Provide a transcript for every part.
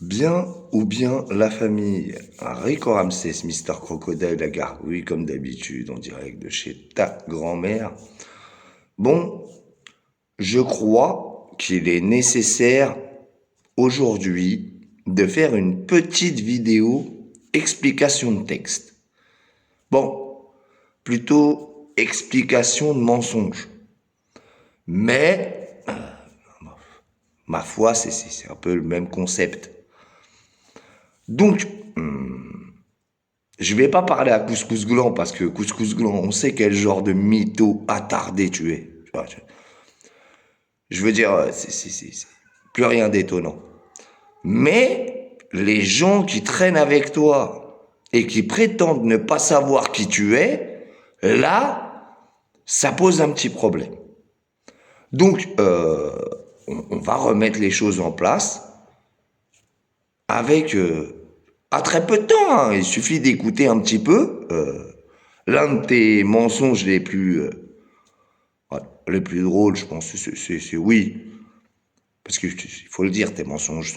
Bien ou bien la famille Rico Ramsès, Mister Crocodile, la gargouille, comme d'habitude, en direct de chez ta grand-mère. Bon, je crois qu'il est nécessaire aujourd'hui de faire une petite vidéo explication de texte. Bon, plutôt explication de mensonge. Mais, ma foi, c'est un peu le même concept. Donc, je vais pas parler à Couscous Gland parce que Couscous Gland, on sait quel genre de mytho attardé tu es. Tu vois, je veux dire, c'est plus rien d'étonnant. Mais les gens qui traînent avec toi et qui prétendent ne pas savoir qui tu es, là, ça pose un petit problème. Donc, on va remettre les choses en place avec à très peu de temps. Hein. Il suffit d'écouter un petit peu. L'un de tes mensonges les plus drôles, je pense, c'est oui. Parce qu'il faut le dire, tes mensonges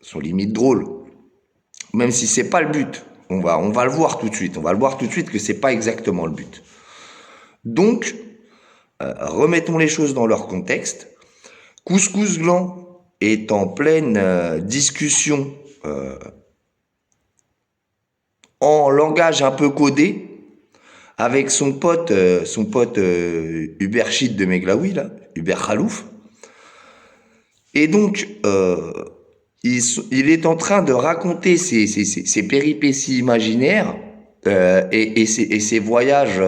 sont limite drôles. Même si c'est pas le but. On va le voir tout de suite. On va le voir tout de suite que c'est pas exactement le but. Donc, remettons les choses dans leur contexte. Couscous Gland est en pleine discussion en langage un peu codé avec son pote Hubert Schitt de Meglaoui, là, Hubert Khalouf. Et donc, il est en train de raconter ses péripéties imaginaires et ses voyages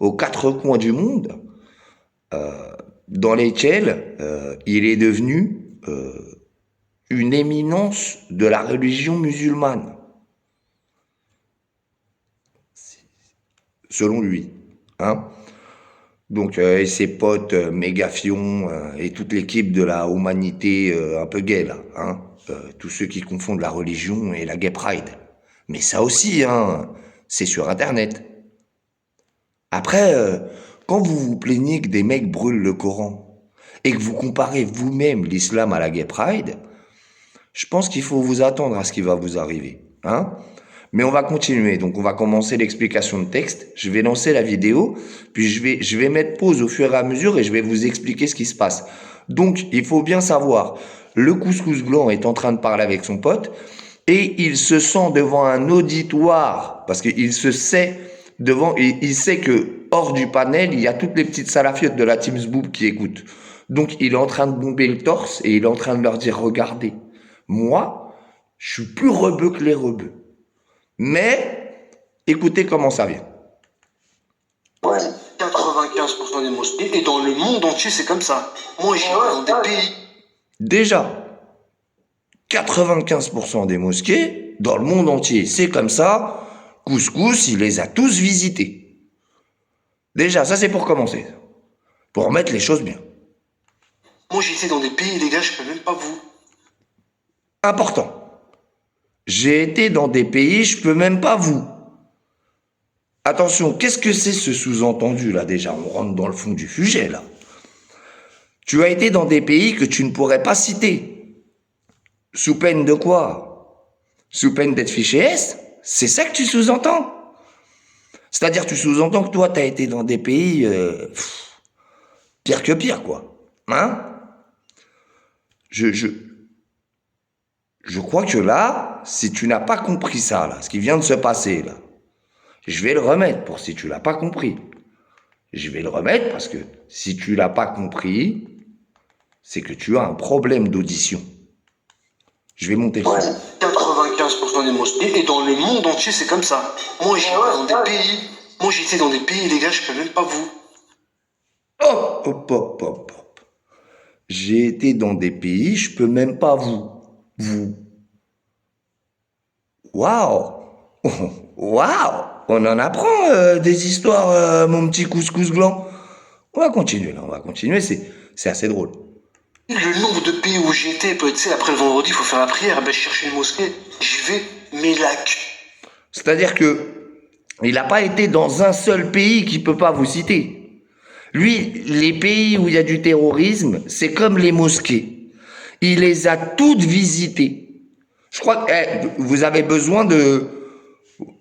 aux quatre coins du monde, dans lesquels il est devenu une éminence de la religion musulmane, selon lui. Hein. Donc, et ses potes Mégafion et toute l'équipe de la humanité un peu gay, là. Hein. Tous ceux qui confondent la religion et la gay pride. Mais ça aussi, hein, c'est sur Internet. Après, quand vous vous plaignez que des mecs brûlent le Coran et que vous comparez vous-même l'islam à la gay pride, je pense qu'il faut vous attendre à ce qui va vous arriver. Hein. Mais on va continuer, donc on va commencer l'explication de texte, je vais lancer la vidéo, puis je vais mettre pause au fur et à mesure et je vais vous expliquer ce qui se passe. Donc il faut bien savoir, le Couscous Gland est en train de parler avec son pote et il se sent devant un auditoire, parce qu'il se sait devant, il sait que hors du panel, il y a toutes les petites salafiotes de la Teams Boob qui écoutent. Donc il est en train de bomber le torse et il est en train de leur dire, regardez, moi, je suis plus rebeu que les rebeux. Mais, écoutez comment ça vient. Ouais. 95% des mosquées, et dans le monde entier, c'est comme ça. Moi, j'ai dans des pays. Déjà, 95% des mosquées, dans le monde entier, c'est comme ça. Couscous, il les a tous visités. Déjà, ça c'est pour commencer. Pour remettre les choses bien. Moi, j'étais dans des pays, les gars, je peux même pas vous. Important. J'ai été dans des pays, je peux même pas vous. Attention, qu'est-ce que c'est ce sous-entendu là déjà? On rentre dans le fond du sujet là. Tu as été dans des pays que tu ne pourrais pas citer. Sous peine de quoi? Sous peine d'être fiché S? C'est ça que tu sous-entends? C'est-à-dire tu sous-entends que toi, tu as été dans des pays pire que pire, quoi. Hein? Je crois que là, si tu n'as pas compris ça, là, ce qui vient de se passer, là, je vais le remettre pour si tu l'as pas compris. Je vais le remettre parce que si tu l'as pas compris, c'est que tu as un problème d'audition. Je vais monter le son. 95% des mosquées, et dans le monde entier, c'est comme ça. Moi, j'étais dans des pays. Moi, j'étais dans des pays, les gars, je peux même pas vous. Hop, hop, hop, hop, hop. J'ai été dans des pays, je peux même pas vous. Vous. Waouh! Waouh! On en apprend des histoires, mon petit couscous gland. On va continuer là, on va continuer, c'est assez drôle. Le nombre de pays où j'étais, tu sais, après le vendredi, il faut faire la prière, ben, je cherche une mosquée, j'y vais, mais lacs. C'est-à-dire que il n'a pas été dans un seul pays qui peut pas vous citer. Lui, les pays où il y a du terrorisme, c'est comme les mosquées. Il les a toutes visitées. Je crois que vous avez besoin de...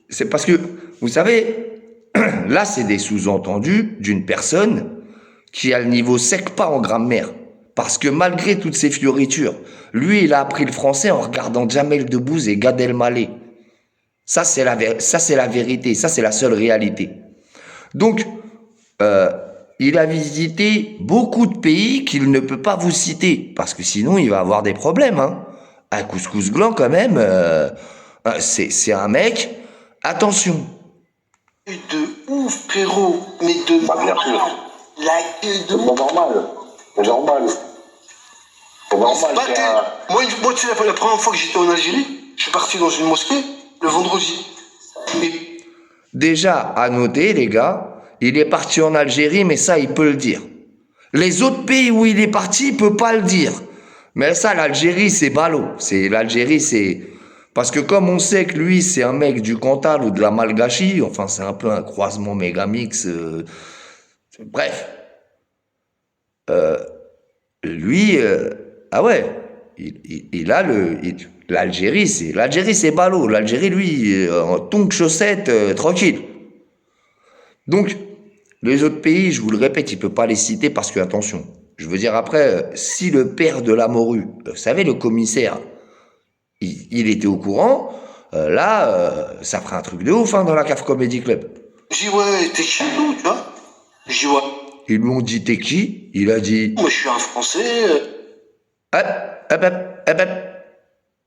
C'est parce que, vous savez, là, c'est des sous-entendus d'une personne qui a le niveau sec pas en grammaire. Parce que malgré toutes ces fioritures, lui, il a appris le français en regardant Jamel Debbouze et Gad Elmaleh. Ça, c'est la vérité. Ça, c'est la seule réalité. Donc, il a visité beaucoup de pays qu'il ne peut pas vous citer. Parce que sinon, il va avoir des problèmes. Hein. Un couscous gland, quand même, c'est un mec... Attention. De ouf, frérot. Mais de... Bah, bien sûr. La gueule de... C'est pas normal. C'est normal. C'est normal. Moi, tu sais, la première fois que j'étais en Algérie, je suis parti dans une mosquée le vendredi. Et... Déjà, à noter, les gars, il est parti en Algérie, mais ça, il peut le dire. Les autres pays où il est parti, il peut pas le dire. Mais ça, l'Algérie, c'est ballot. L'Algérie, c'est... Parce que comme on sait que lui, c'est un mec du Cantal ou de la Malgachie, enfin, c'est un peu un croisement méga mix. Bref. Lui, ah ouais, il a l'Algérie, c'est ballot. L'Algérie, lui, en tongs chaussettes, tranquille. Donc, les autres pays, je vous le répète, il peut pas les citer parce que, attention, je veux dire après, si le père de la morue, vous savez, le commissaire, il était au courant, là, ça ferait un truc de ouf hein, dans la CAF Comedy Club. J'ai dit, ouais, t'es qui, nous, tu vois? J'ai dit, ouais. Ils lui ont dit, t'es qui? Il a dit... Moi, je suis un Français.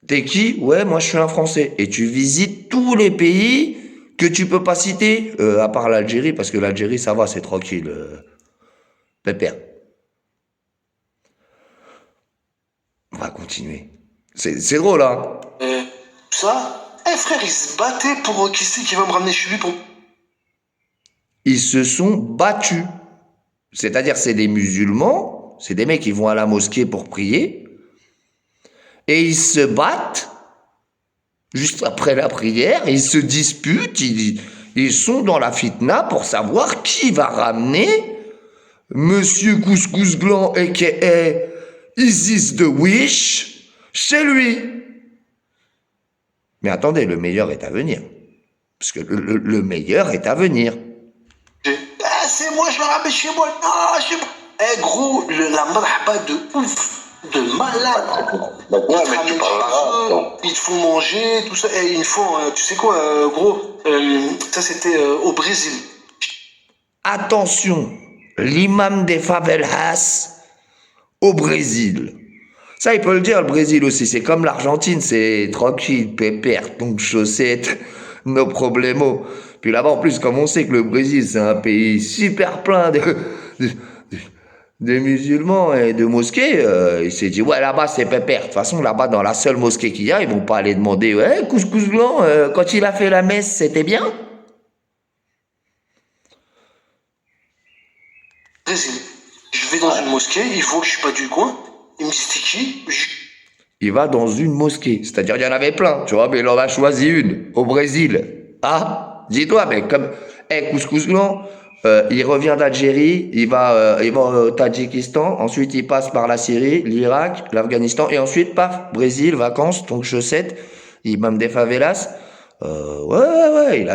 T'es qui? Ouais, moi, je suis un Français. Et tu visites tous les pays que tu peux pas citer, à part l'Algérie, parce que l'Algérie, ça va, c'est tranquille. Pépère. On va continuer. C'est drôle, hein? Ça, frère, il se battait pour qui c'est qui va me ramener chez lui pour... Ils se sont battus. C'est-à-dire, c'est des musulmans, c'est des mecs qui vont à la mosquée pour prier, et ils se battent juste après la prière, ils se disputent, ils sont dans la fitna pour savoir qui va ramener Monsieur Couscous Gland, a.k.a. Isis the Wish, chez lui. Mais attendez, le meilleur est à venir. Parce que le meilleur est à venir. C'est moi, je le ramène chez moi. Non, chez moi. Gros, la marhaba de ouf, de malade. Ouais, mais tu parles arabe. Ils te font manger, tout ça. Et une fois, tu sais quoi, gros, ça c'était au Brésil. Attention, l'imam des favelas au Brésil. Ça, il peut le dire, le Brésil aussi. C'est comme l'Argentine, c'est tranquille, pépère, donc chaussettes, nos problemos. Puis là-bas, en plus, comme on sait que le Brésil, c'est un pays super plein de musulmans et de mosquées, il s'est dit, ouais, là-bas, c'est pépère. De toute façon, là-bas, dans la seule mosquée qu'il y a, ils vont pas aller demander, ouais, couscous blanc, quand il a fait la messe, c'était bien? Brésil. Je vais dans une mosquée, il voit que je suis pas du coin. Il me dit, c'est qui? Il va dans une mosquée. C'est-à-dire, il y en avait plein, tu vois, mais il en a choisi une, au Brésil. Ah, dis-toi, mais comme, couscous blanc, il revient d'Algérie, il va au Tadjikistan, ensuite il passe par la Syrie, l'Irak, l'Afghanistan, et ensuite, paf, Brésil, vacances, donc chaussettes, imam des favelas. Ouais,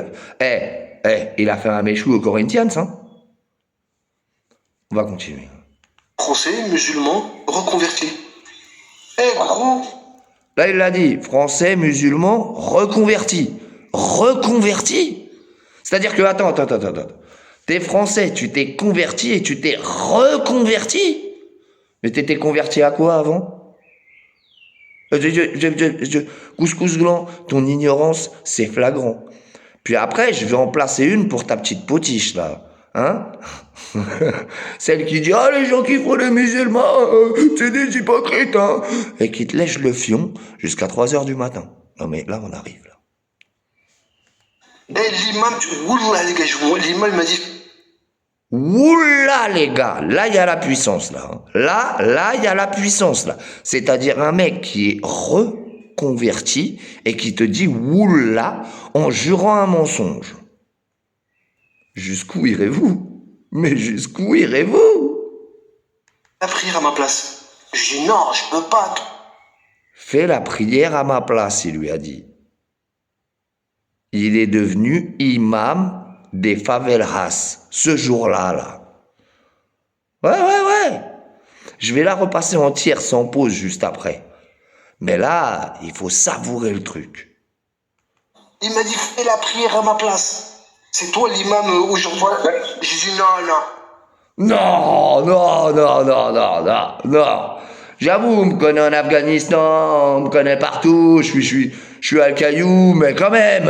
il a fait un méchou au Corinthians, hein. On va continuer. Français, musulman, reconverti. Gros. Là, il l'a dit, français, musulman, reconverti. Reconverti? C'est-à-dire que, attends. T'es français, tu t'es converti et tu t'es reconverti? Mais t'étais converti à quoi avant? Couscous gland, ton ignorance, c'est flagrant. Puis après, je vais en placer une pour ta petite potiche, là. Hein? Celle qui dit, ah, les gens qui font les musulmans, c'est des hypocrites, hein? Et qui te lèche le fion jusqu'à 3h du matin. Non, mais là, on arrive, là. L'imam, oula, les gars, l'imam m'a dit, Oula les gars, là il y a la puissance là. Hein. Là il y a la puissance là. C'est-à-dire un mec qui est reconverti et qui te dit oula en jurant un mensonge. Jusqu'où irez-vous? Mais jusqu'où irez-vous? la prière à ma place. J'ai dit non, je peux pas. Fais la prière à ma place, il lui a dit. Il est devenu imam des favelas ce jour-là, là. Ouais. Je vais la repasser entière sans pause juste après. Mais là, il faut savourer le truc. Il m'a dit fais la prière à ma place. C'est toi l'imam aujourd'hui. J'ai dit non. Non. J'avoue, on me connaît en Afghanistan, on me connaît partout, je suis Al-Caillou, mais quand même,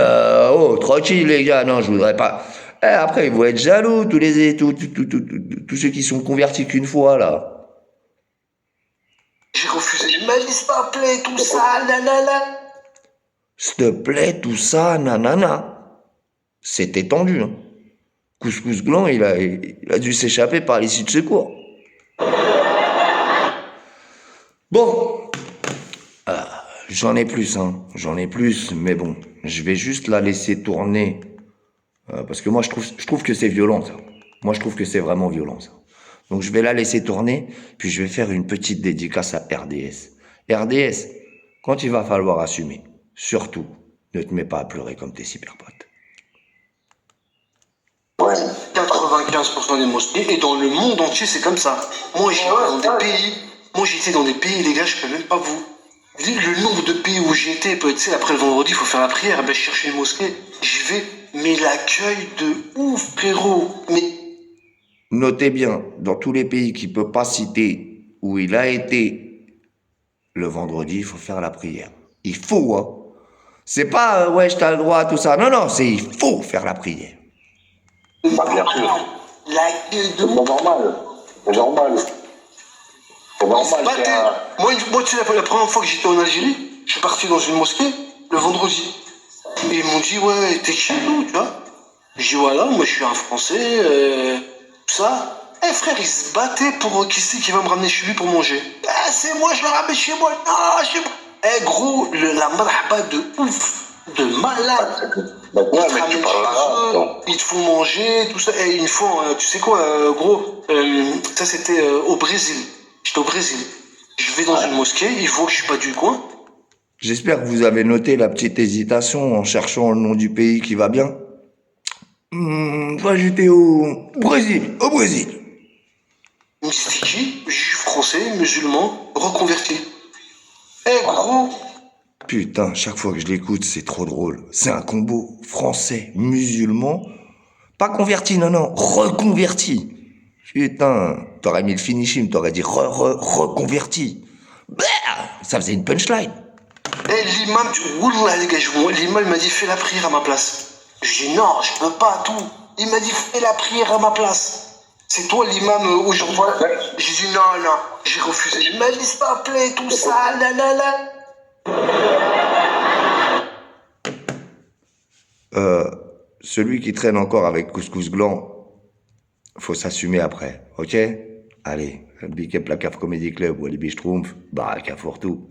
tranquille les gars, non, je voudrais pas. Eh, après, ils vont être jaloux, tous ceux qui sont convertis qu'une fois, là. J'ai refusé. Il m'a dit s'il te plaît, tout ça, nanana. S'il te plaît, tout ça, nanana. C'était tendu, hein. Couscous Gland, il a dû s'échapper par l'issue de secours. Bon, j'en ai plus, mais bon, je vais juste la laisser tourner, parce que moi je trouve que c'est violent, ça. Moi je trouve que c'est vraiment violent, ça. Donc je vais la laisser tourner, puis je vais faire une petite dédicace à RDS. RDS, quand il va falloir assumer, surtout, ne te mets pas à pleurer comme tes super potes. Ouais. 95% des mosquées, et dans le monde entier, c'est comme ça. Moi, j'étais dans des pays, les gars, je peux même pas vous. Le nombre de pays où j'étais, tu sais, après le vendredi, il faut faire la prière, ben, je cherchais une mosquée, j'y vais, mais l'accueil de ouf, frérot. Mais Notez bien, dans tous les pays qu'il ne peut pas citer où il a été le vendredi, il faut faire la prière. Il faut, hein. C'est pas, ouais, je t'ai le droit, tout ça. Non, c'est il faut faire la prière. Bah, bien sûr. l'accueil de C'est pas normal. C'est normal. C'est normal. Moi, tu sais, la première fois que j'étais en Algérie, je suis parti dans une mosquée le vendredi. Et ils m'ont dit, ouais, t'es chez nous, tu vois. J'ai dit, voilà, moi je suis un Français, tout ça. Eh frère, il se battait pour qui c'est qui va me ramener chez lui pour manger. Eh, c'est moi, je le ramène chez moi. Non, chez moi. Eh gros, la marhaba de ouf, de malade. Bah, ouais, Ils te mais tu ramènent parles chez arabe, eux, donc. ils te font manger, tout ça. Et une fois, tu sais quoi, gros, ça c'était au Brésil. J'étais au Brésil. Je vais dans une mosquée, ils voient que je suis pas du coin. J'espère que vous avez noté la petite hésitation en cherchant le nom du pays qui va bien. Moi, j'étais au Brésil, Ils me disent, t'es qui? Juif français, musulman, reconverti. Eh gros, Putain, chaque fois que je l'écoute, c'est trop drôle. C'est un combo français, musulman, pas converti, non, reconverti. Putain, t'aurais mis le finishing, t'aurais dit reconverti. Bah, ça faisait une punchline. eh l'imam, Wallah les gars, l'imam il m'a dit fais la prière à ma place. J'ai dit non, je peux pas tout. Il m'a dit fais la prière à ma place. C'est toi l'imam aujourd'hui. J'ai dit non, j'ai refusé. Il m'a dit s'il te plaît, tout ça, nanana. Celui qui traîne encore avec Couscous Gland, faut s'assumer après, ok? Allez, big up la CAF Comedy Club, Walibi Schtroumpf, Baraka pour tout.